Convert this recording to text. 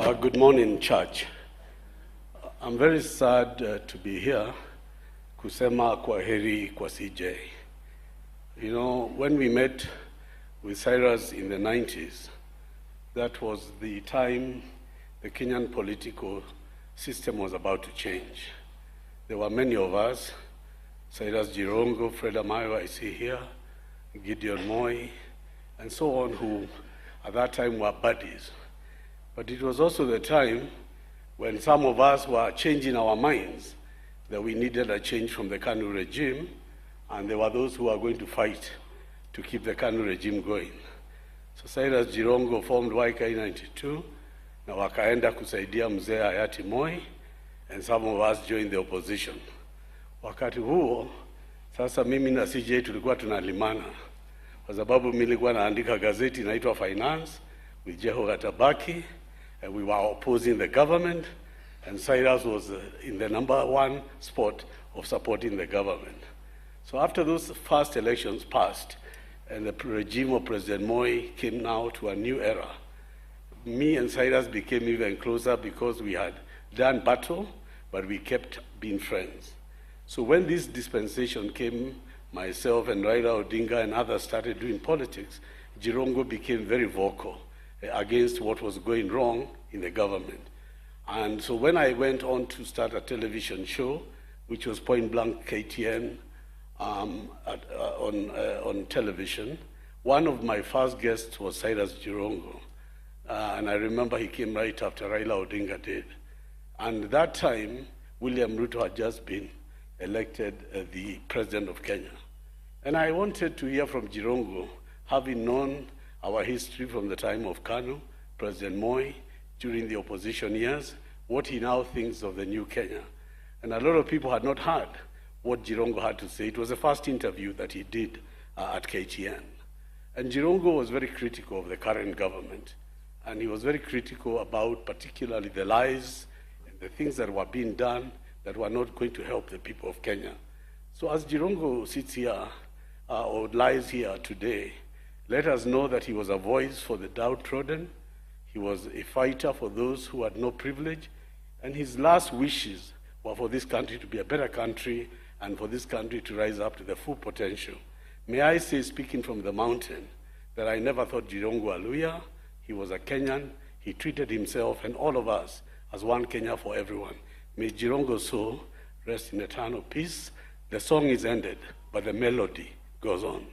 Good morning, church. I'm very sad to be here kusema kwaheri kwa CJ. You know, when we met with Cyrus in the 90s, that was the time the Kenyan political system was about to change. There were many of us, Cyrus Jirongo, Fred Amayo, I see here, Gideon Moi, and so on, who at that time were buddies. But it was also the time when some of us were changing our minds that we needed a change from the KANU regime, and there were those who were going to fight to keep the KANU regime going. So Cyrus Jirongo formed YK 92, na wakaenda kusaidia mzee hayati Moi, and some of us joined the opposition. Wakati huo, sasa mimi na CJ tulikuwa tunalimana, kwa sababu mimi nilikuwa naandika gazeti inaitwa Finance with Jeho Gatabaki, and we were opposing the government, and Cyrus was in the #1 spot of supporting the government. So after those first elections passed, and the regime of President Moi came now to a new era, me and Cyrus became even closer because we had done battle, but we kept being friends. So when this dispensation came, myself and Raila Odinga and others started doing politics, Jirongo became very vocal against what was going wrong in the government. And so when I went on to start a television show, which was Point Blank KTN on television, one of my first guests was Cyrus Jirongo. And I remember he came right after Raila Odinga did. And at that time, William Ruto had just been elected the president of Kenya. And I wanted to hear from Jirongo, having known our history from the time of KANU, President Moi, during the opposition years, what he now thinks of the new Kenya. And a lot of people had not heard what Jirongo had to say. It was the first interview that he did at KTN. And Jirongo was very critical of the current government. And he was very critical about particularly the lies and the things that were being done that were not going to help the people of Kenya. So as Jirongo sits here, or lies here today, let us know that he was a voice for the downtrodden. He was a fighter for those who had no privilege. And his last wishes were for this country to be a better country and for this country to rise up to the full potential. May I say, speaking from the mountain, that I never thought Jirongo a Luhya. He was a Kenyan. He treated himself and all of us as one Kenya for everyone. May Jirongo's soul rest in eternal peace. The song is ended, but the melody goes on.